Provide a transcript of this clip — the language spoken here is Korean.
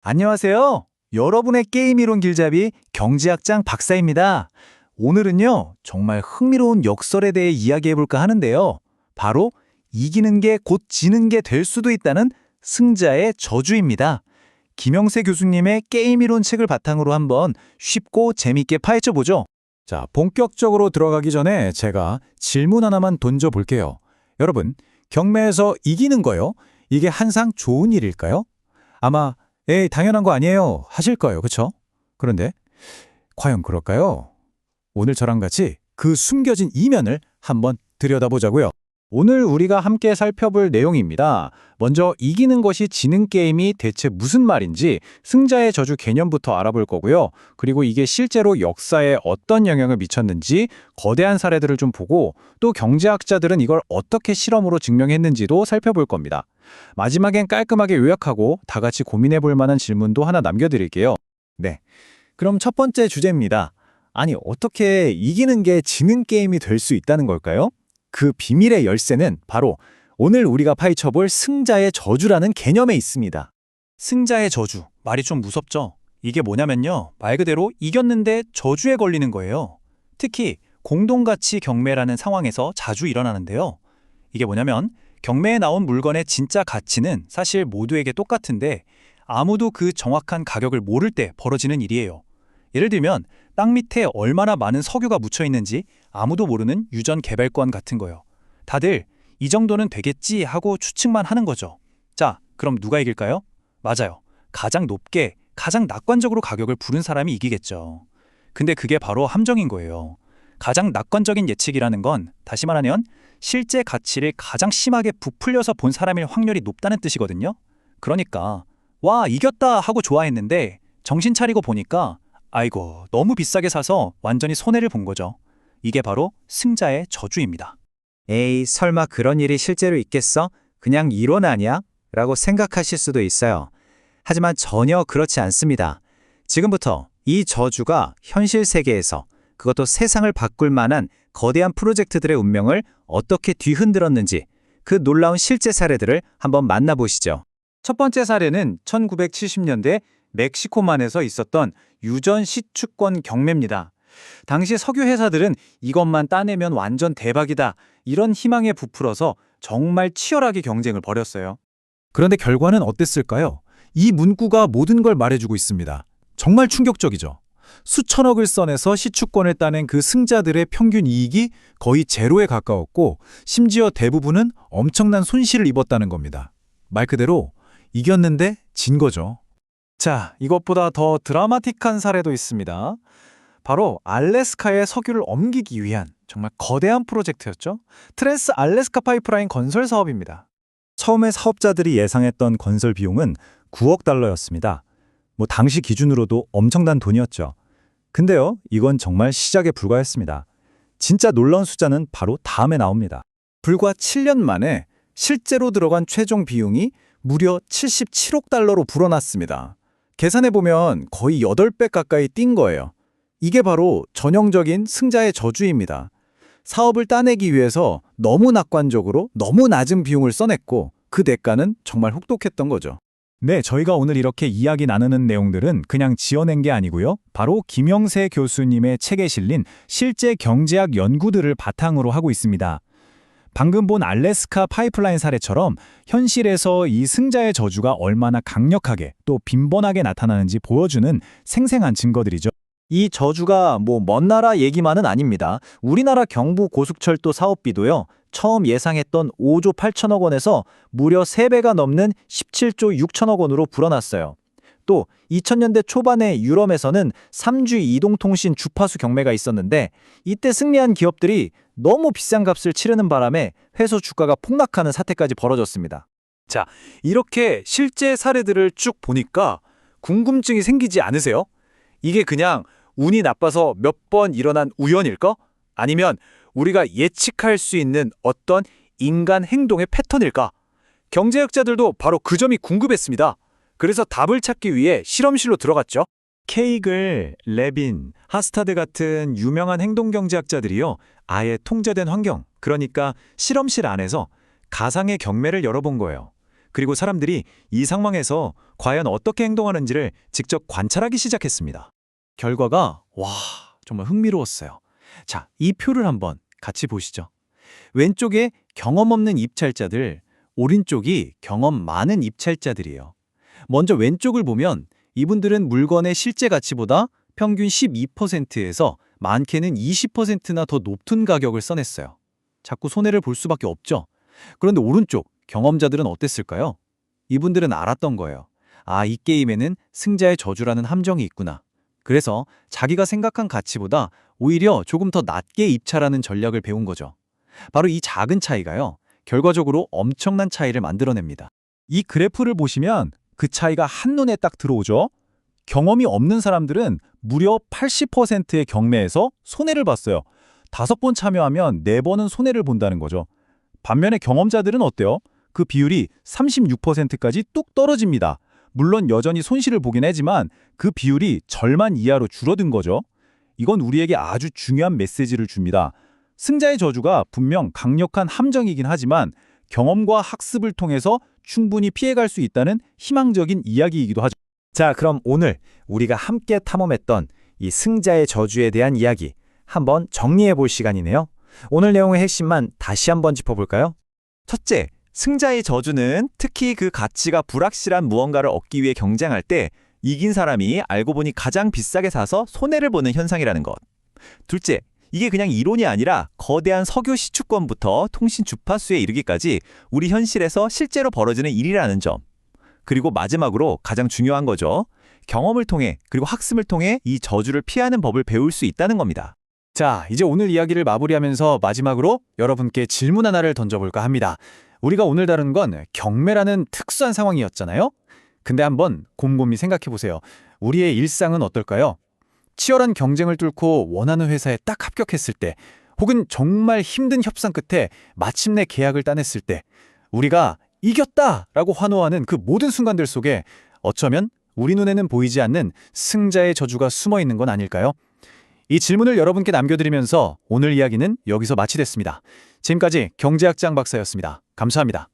안녕하세요. 여러분의 게임 이론 길잡이 경제학장 박사입니다. 오늘은요, 정말 흥미로운 역설에 대해 이야기해볼까 하는데요. 바로 이기는 게 곧 지는 게 될 수도 있다는 승자의 저주입니다. 김영세 교수님의 게임 이론 책을 바탕으로 한번 쉽고 재밌게 파헤쳐보죠. 자, 본격적으로 들어가기 전에 제가 질문 하나만 던져볼게요. 여러분, 경매에서 이기는 거요? 이게 항상 좋은 일일까요? 아마 에이, 당연한 거 아니에요 하실 거예요. 그쵸? 그런데 과연 그럴까요? 오늘 저랑 같이 그 숨겨진 이면을 한번 들여다보자고요. 오늘 우리가 함께 살펴볼 내용입니다. 먼저 이기는 것이 지는 게임이 대체 무슨 말인지 승자의 저주 개념부터 알아볼 거고요. 그리고 이게 실제로 역사에 어떤 영향을 미쳤는지 거대한 사례들을 좀 보고 또 경제학자들은 이걸 어떻게 실험으로 증명했는지도 살펴볼 겁니다. 마지막엔 깔끔하게 요약하고 다 같이 고민해 볼 만한 질문도 하나 남겨드릴게요. 네, 그럼 첫 번째 주제입니다. 아니, 어떻게 이기는 게 지는 게임이 될 수 있다는 걸까요? 그 비밀의 열쇠는 바로 오늘 우리가 파헤쳐볼 승자의 저주라는 개념에 있습니다. 승자의 저주, 말이 좀 무섭죠? 이게 뭐냐면요, 말 그대로 이겼는데 저주에 걸리는 거예요. 특히 공동가치 경매라는 상황에서 자주 일어나는데요. 이게 뭐냐면 경매에 나온 물건의 진짜 가치는 사실 모두에게 똑같은데 아무도 그 정확한 가격을 모를 때 벌어지는 일이에요. 예를 들면 땅 밑에 얼마나 많은 석유가 묻혀 있는지 아무도 모르는 유전 개발권 같은 거요. 다들 이 정도는 되겠지 하고 추측만 하는 거죠. 자, 그럼 누가 이길까요? 맞아요. 가장 높게, 가장 낙관적으로 가격을 부른 사람이 이기겠죠. 근데 그게 바로 함정인 거예요. 가장 낙관적인 예측이라는 건 다시 말하면 실제 가치를 가장 심하게 부풀려서 본 사람일 확률이 높다는 뜻이거든요. 그러니까 와, 이겼다 하고 좋아했는데 정신 차리고 보니까 아이고, 너무 비싸게 사서 완전히 손해를 본 거죠. 이게 바로 승자의 저주입니다. 에이, 설마 그런 일이 실제로 있겠어? 그냥 이론 아니야? 라고 생각하실 수도 있어요. 하지만 전혀 그렇지 않습니다. 지금부터 이 저주가 현실 세계에서 그것도 세상을 바꿀 만한 거대한 프로젝트들의 운명을 어떻게 뒤흔들었는지 그 놀라운 실제 사례들을 한번 만나보시죠. 첫 번째 사례는 1970년대 멕시코만에서 있었던 유전 시추권 경매입니다. 당시 석유 회사들은 이것만 따내면 완전 대박이다, 이런 희망에 부풀어서 정말 치열하게 경쟁을 벌였어요. 그런데 결과는 어땠을까요? 이 문구가 모든 걸 말해주고 있습니다. 정말 충격적이죠. 수천억을 써내서 시추권을 따낸 그 승자들의 평균 이익이 거의 제로에 가까웠고 심지어 대부분은 엄청난 손실을 입었다는 겁니다. 말 그대로 이겼는데 진 거죠. 자, 이것보다 더 드라마틱한 사례도 있습니다. 바로 알래스카에 석유를 옮기기 위한 정말 거대한 프로젝트였죠. 트랜스 알래스카 파이프라인 건설 사업입니다. 처음에 사업자들이 예상했던 건설 비용은 9억 달러였습니다. 당시 기준으로도 엄청난 돈이었죠. 근데요, 이건 정말 시작에 불과했습니다. 진짜 놀라운 숫자는 바로 다음에 나옵니다. 불과 7년 만에 실제로 들어간 최종 비용이 무려 77억 달러로 불어났습니다. 계산해보면 거의 8배 가까이 뛴 거예요. 이게 바로 전형적인 승자의 저주입니다. 사업을 따내기 위해서 너무 낙관적으로 너무 낮은 비용을 써냈고 그 대가는 정말 혹독했던 거죠. 네, 저희가 오늘 이렇게 이야기 나누는 내용들은 그냥 지어낸 게 아니고요. 바로 김영세 교수님의 책에 실린 실제 경제학 연구들을 바탕으로 하고 있습니다. 방금 본 알래스카 파이프라인 사례처럼 현실에서 이 승자의 저주가 얼마나 강력하게 또 빈번하게 나타나는지 보여주는 생생한 증거들이죠. 이 저주가 먼 나라 얘기만은 아닙니다. 우리나라 경부 고속철도 사업비도요, 처음 예상했던 5조 8천억 원에서 무려 3배가 넘는 17조 6천억 원으로 불어났어요. 또 2000년대 초반에 유럽에서는 3G 이동통신 주파수 경매가 있었는데 이때 승리한 기업들이 너무 비싼 값을 치르는 바람에 회사 주가가 폭락하는 사태까지 벌어졌습니다. 자, 이렇게 실제 사례들을 쭉 보니까 궁금증이 생기지 않으세요? 이게 그냥 운이 나빠서 몇 번 일어난 우연일까? 아니면 우리가 예측할 수 있는 어떤 인간 행동의 패턴일까? 경제학자들도 바로 그 점이 궁금했습니다. 그래서 답을 찾기 위해 실험실로 들어갔죠. 케이글, 레빈, 하스타드 같은 유명한 행동경제학자들이요. 아예 통제된 환경, 그러니까 실험실 안에서 가상의 경매를 열어본 거예요. 그리고 사람들이 이 상황에서 과연 어떻게 행동하는지를 직접 관찰하기 시작했습니다. 결과가 정말 흥미로웠어요. 자, 이 표를 한번 같이 보시죠. 왼쪽에 경험 없는 입찰자들, 오른쪽이 경험 많은 입찰자들이에요. 먼저 왼쪽을 보면 이분들은 물건의 실제 가치보다 평균 12%에서 많게는 20%나 더 높은 가격을 써냈어요. 자꾸 손해를 볼 수밖에 없죠. 그런데 오른쪽 경험자들은 어땠을까요? 이분들은 알았던 거예요. 아, 이 게임에는 승자의 저주라는 함정이 있구나. 그래서 자기가 생각한 가치보다 오히려 조금 더 낮게 입찰하는 전략을 배운 거죠. 바로 이 작은 차이가요, 결과적으로 엄청난 차이를 만들어냅니다. 이 그래프를 보시면 그 차이가 한눈에 딱 들어오죠. 경험이 없는 사람들은 무려 80%의 경매에서 손해를 봤어요. 5번 참여하면 4번은 손해를 본다는 거죠. 반면에 경험자들은 어때요? 그 비율이 36%까지 뚝 떨어집니다. 물론 여전히 손실을 보긴 하지만 그 비율이 절반 이하로 줄어든 거죠. 이건 우리에게 아주 중요한 메시지를 줍니다. 승자의 저주가 분명 강력한 함정이긴 하지만 경험과 학습을 통해서 충분히 피해갈 수 있다는 희망적인 이야기이기도 하죠. 자, 그럼 오늘 우리가 함께 탐험했던 이 승자의 저주에 대한 이야기 한번 정리해 볼 시간이네요. 오늘 내용의 핵심만 다시 한번 짚어볼까요? 첫째, 승자의 저주는 특히 그 가치가 불확실한 무언가를 얻기 위해 경쟁할 때 이긴 사람이 알고 보니 가장 비싸게 사서 손해를 보는 현상이라는 것. 둘째, 이게 그냥 이론이 아니라 거대한 석유 시추권부터 통신 주파수에 이르기까지 우리 현실에서 실제로 벌어지는 일이라는 점. 그리고 마지막으로 가장 중요한 거죠. 경험을 통해 그리고 학습을 통해 이 저주를 피하는 법을 배울 수 있다는 겁니다. 자, 이제 오늘 이야기를 마무리하면서 마지막으로 여러분께 질문 하나를 던져볼까 합니다. 우리가 오늘 다룬 건 경매라는 특수한 상황이었잖아요? 근데 한번 곰곰이 생각해보세요. 우리의 일상은 어떨까요? 치열한 경쟁을 뚫고 원하는 회사에 딱 합격했을 때, 혹은 정말 힘든 협상 끝에 마침내 계약을 따냈을 때, 우리가 이겼다라고 환호하는 그 모든 순간들 속에 어쩌면 우리 눈에는 보이지 않는 승자의 저주가 숨어 있는 건 아닐까요? 이 질문을 여러분께 남겨드리면서 오늘 이야기는 여기서 마치겠습니다. 지금까지 경제학장 박사였습니다. 감사합니다.